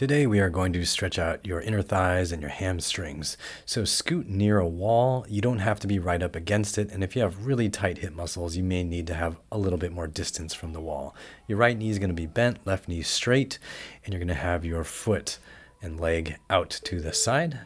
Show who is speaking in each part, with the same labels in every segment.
Speaker 1: Today we are going to stretch out your inner thighs and your hamstrings. So scoot near a wall. You don't have to be right up against it, and if you have really tight hip muscles, you may need to have a little bit more distance from the wall. Your right knee is going to be bent, left knee straight, and you're going to have your foot and leg out to the side.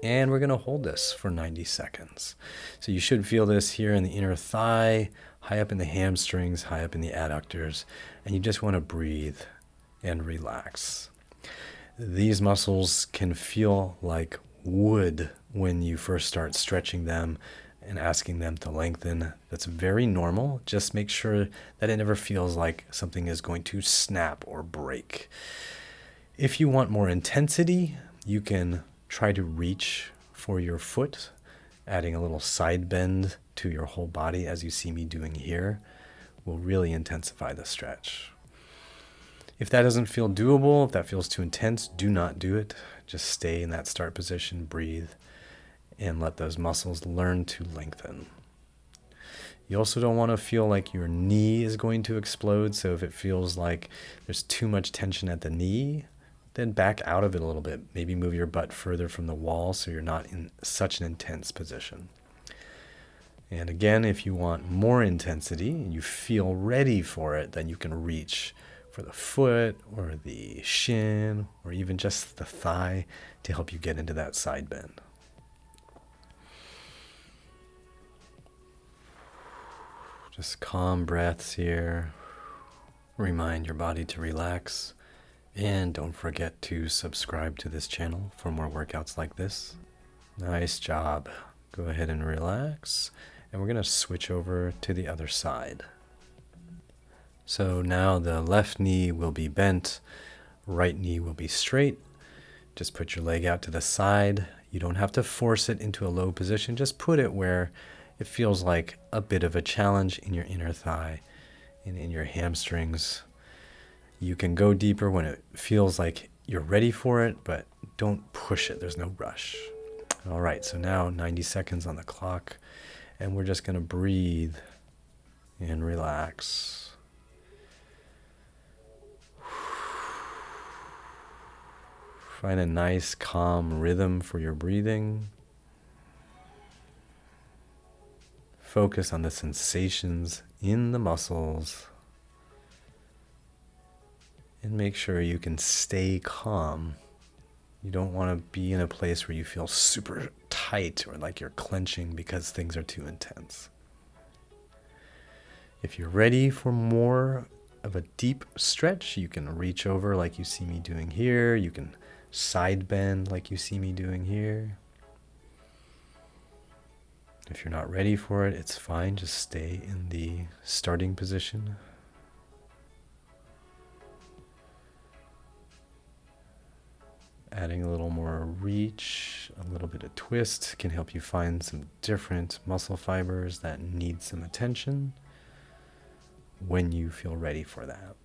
Speaker 1: And we're going to hold this for 90 seconds. So you should feel this here in the inner thigh, high up in the hamstrings, high up in the adductors, and you just want to breathe and relax. These muscles can feel like wood when you first start stretching them and asking them to lengthen. That's very normal. Just make sure that it never feels like something is going to snap or break. If you want more intensity, you can try to reach for your foot, adding a little side bend to your whole body as you see me doing here will really intensify the stretch. If that doesn't feel doable, if that feels too intense, do not do it. Just stay in that start position, breathe, and let those muscles learn to lengthen. You also don't want to feel like your knee is going to explode. So if it feels like there's too much tension at the knee, then back out of it a little bit. Maybe move your butt further from the wall so you're not in such an intense position. And again, if you want more intensity and you feel ready for it, then you can reach for the foot or the shin or even just the thigh to help you get into that side bend. Just calm breaths here. Remind your body to relax. And don't forget to subscribe to this channel for more workouts like this. Nice job. Go ahead and relax. And we're going to switch over to the other side. So now the left knee will be bent, right knee will be straight. Just put your leg out to the side. You don't have to force it into a low position. Just put it where it feels like a bit of a challenge in your inner thigh and in your hamstrings. You can go deeper when it feels like you're ready for it, but don't push it. There's no rush. All right, so now 90 seconds on the clock, and we're just going to breathe and relax. Find a nice, calm rhythm for your breathing. Focus on the sensations in the muscles. And make sure you can stay calm. You don't want to be in a place where you feel super tight or like you're clenching because things are too intense. If you're ready for more of a deep stretch, you can reach over like you see me doing here. You can side bend like you see me doing here. If you're not ready for it, it's fine. Just stay in the starting position. Adding a little more reach, a little bit of twist can help you find some different muscle fibers that need some attention when you feel ready for that.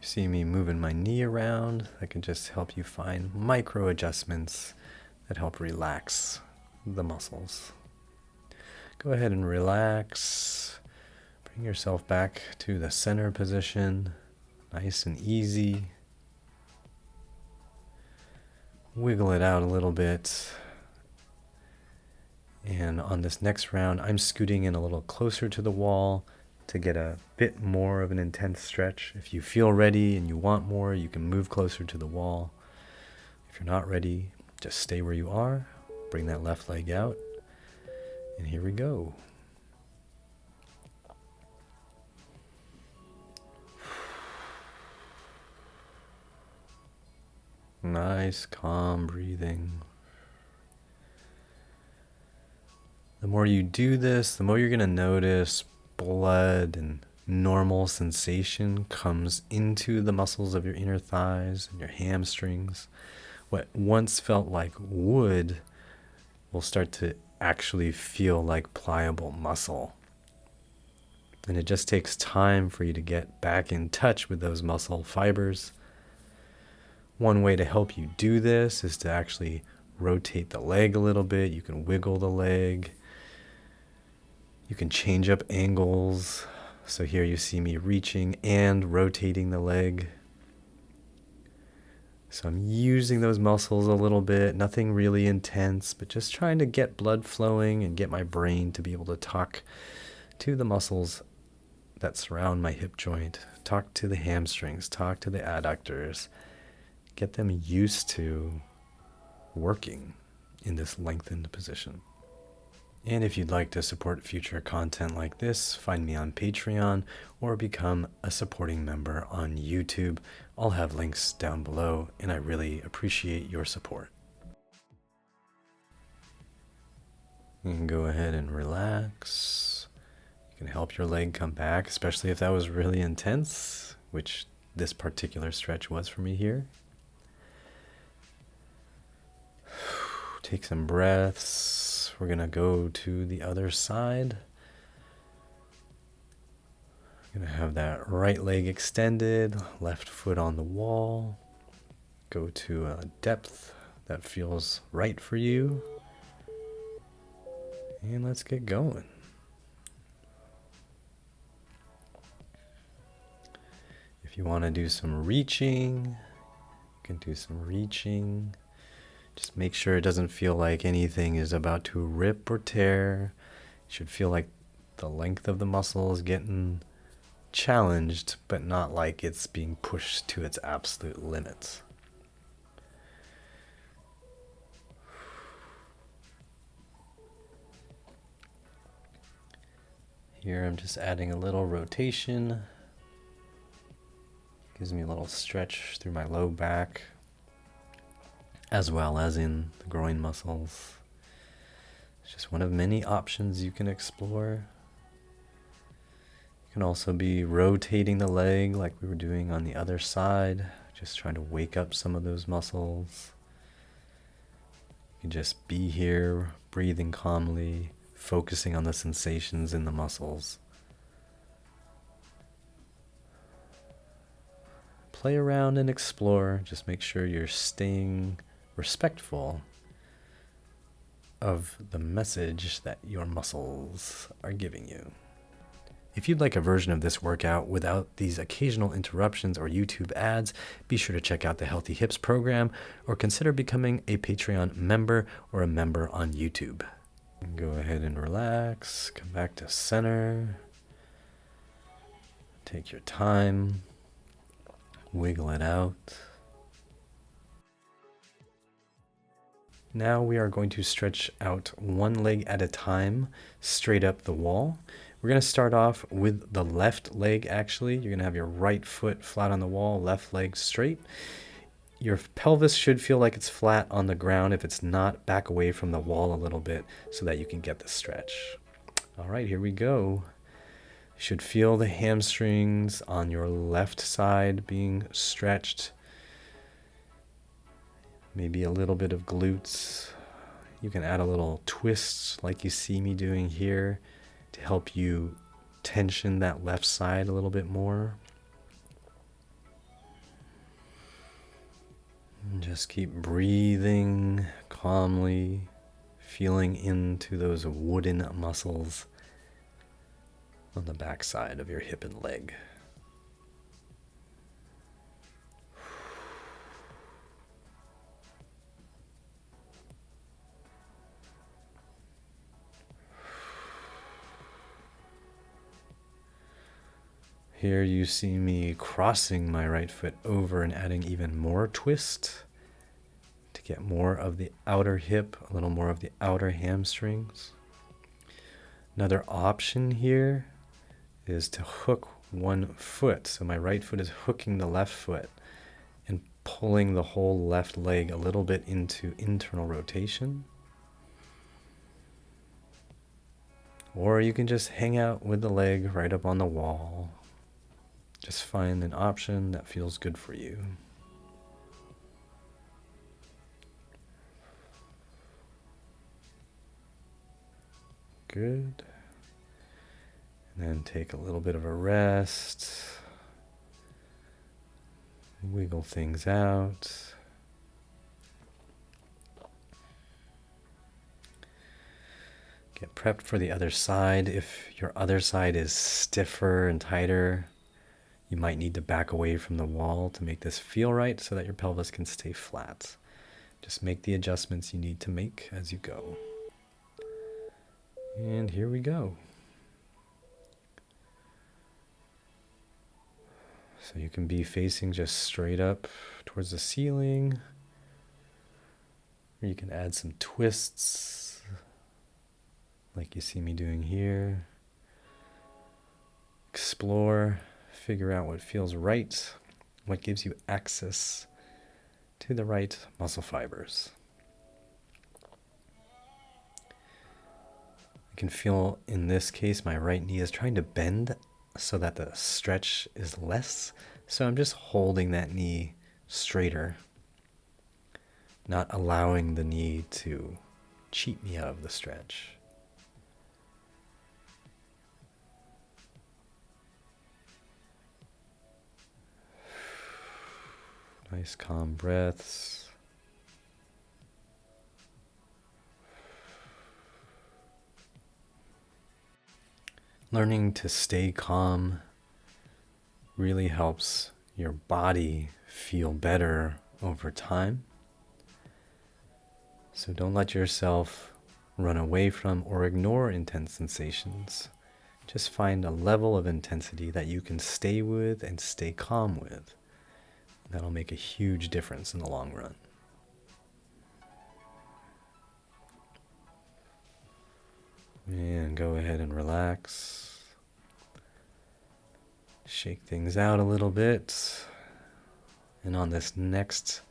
Speaker 1: See me moving my knee around. That can just help you find micro adjustments that help relax the muscles. Go ahead and relax. Bring yourself back to the center position. Nice and easy. Wiggle it out a little bit. And on this next round, I'm scooting in a little closer to the wall to get a bit more of an intense stretch. If you feel ready and you want more, you can move closer to the wall. If you're not ready, just stay where you are. Bring that left leg out. And here we go. Nice, calm breathing. The more you do this, the more you're going to notice blood and normal sensation comes into the muscles of your inner thighs and your hamstrings. What once felt like wood will start to actually feel like pliable muscle. And it just takes time for you to get back in touch with those muscle fibers. One way to help you do this is to actually rotate the leg a little bit. You can wiggle the leg. You can change up angles. So here you see me reaching and rotating the leg. So I'm using those muscles a little bit, nothing really intense, but just trying to get blood flowing and get my brain to be able to talk to the muscles that surround my hip joint, talk to the hamstrings, talk to the adductors, get them used to working in this lengthened position. And if you'd like to support future content like this, find me on Patreon or become a supporting member on YouTube. I'll have links down below, and I really appreciate your support. You can go ahead and relax. You can help your leg come back, especially if that was really intense, which this particular stretch was for me here. Take some breaths. We're going to go to the other side. I'm going to have that right leg extended, left foot on the wall. Go to a depth that feels right for you. And let's get going. If you want to do some reaching, you can do some reaching. Just make sure it doesn't feel like anything is about to rip or tear. It should feel like the length of the muscle is getting challenged, but not like it's being pushed to its absolute limits. Here I'm just adding a little rotation. Gives me a little stretch through my low back, as well as in the groin muscles. It's just one of many options you can explore. You can also be rotating the leg like we were doing on the other side, just trying to wake up some of those muscles. You can just be here, breathing calmly, focusing on the sensations in the muscles. Play around and explore. Just make sure you're staying respectful of the message that your muscles are giving you. If you'd like a version of this workout without these occasional interruptions or YouTube ads, be sure to check out the Healthy Hips program or consider becoming a Patreon member or a member on YouTube. Go ahead and relax, come back to center. Take your time, wiggle it out. Now we are going to stretch out one leg at a time, straight up the wall. We're going to start off with the left leg actually. You're going to have your right foot flat on the wall, left leg straight. Your pelvis should feel like it's flat on the ground. If it's not, back away from the wall a little bit so that you can get the stretch. All right, here we go. You should feel the hamstrings on your left side being stretched. Maybe a little bit of glutes. You can add a little twist like you see me doing here to help you tension that left side a little bit more. And just keep breathing calmly, feeling into those wooden muscles on the back side of your hip and leg. Here you see me crossing my right foot over and adding even more twist to get more of the outer hip, a little more of the outer hamstrings. Another option here is to hook one foot. So my right foot is hooking the left foot and pulling the whole left leg a little bit into internal rotation. Or you can just hang out with the leg right up on the wall. Just find an option that feels good for you. Good. And then take a little bit of a rest. Wiggle things out. Get prepped for the other side. If your other side is stiffer and tighter, you might need to back away from the wall to make this feel right so that your pelvis can stay flat. Just make the adjustments you need to make as you go. And here we go. So you can be facing just straight up towards the ceiling, or you can add some twists like you see me doing here. Explore, figure out what feels right, what gives you access to the right muscle fibers. I can feel in this case my right knee is trying to bend so that the stretch is less. So I'm just holding that knee straighter, not allowing the knee to cheat me out of the stretch. Nice calm breaths. Learning to stay calm really helps your body feel better over time. So don't let yourself run away from or ignore intense sensations. Just find a level of intensity that you can stay with and stay calm with. That'll make a huge difference in the long run. And go ahead and relax. Shake things out a little bit. And on this next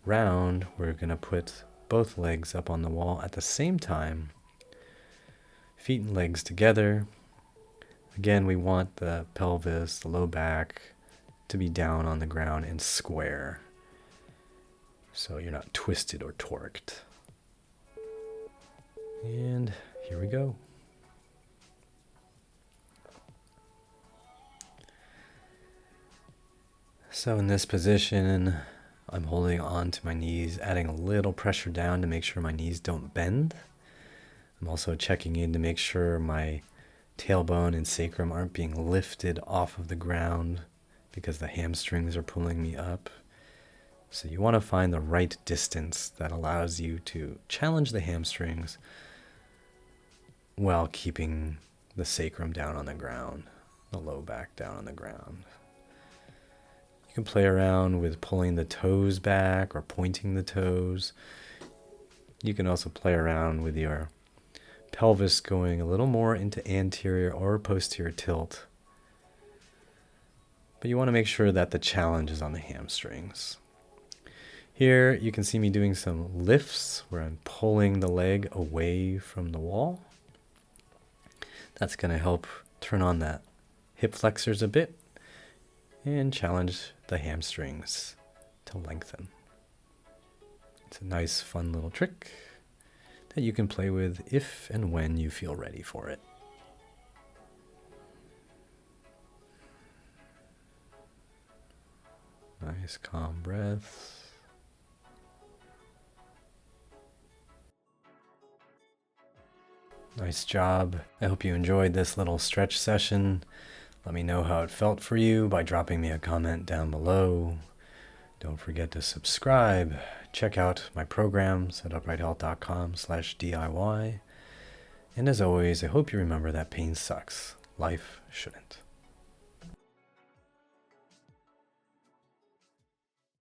Speaker 1: round, we're going to put both legs up on the wall at the same time. Feet and legs together. Again, we want the pelvis, the low back, to be down on the ground and square, so you're not twisted or torqued. And here we go. So in this position, I'm holding on to my knees, adding a little pressure down to make sure my knees don't bend. I'm also checking in to make sure my tailbone and sacrum aren't being lifted off of the ground because the hamstrings are pulling me up. So you want to find the right distance that allows you to challenge the hamstrings while keeping the sacrum down on the ground, the low back down on the ground. You can play around with pulling the toes back or pointing the toes. You can also play around with your pelvis going a little more into anterior or posterior tilt. But you want to make sure that the challenge is on the hamstrings. Here you can see me doing some lifts where I'm pulling the leg away from the wall. That's going to help turn on that hip flexors a bit and challenge the hamstrings to lengthen. It's a nice, fun little trick that you can play with if and when you feel ready for it. Nice calm breaths. Nice job. I hope you enjoyed this little stretch session. Let me know how it felt for you by dropping me a comment down below. Don't forget to subscribe. Check out my programs at uprighthealth.com/DIY. And as always, I hope you remember that pain sucks. Life shouldn't.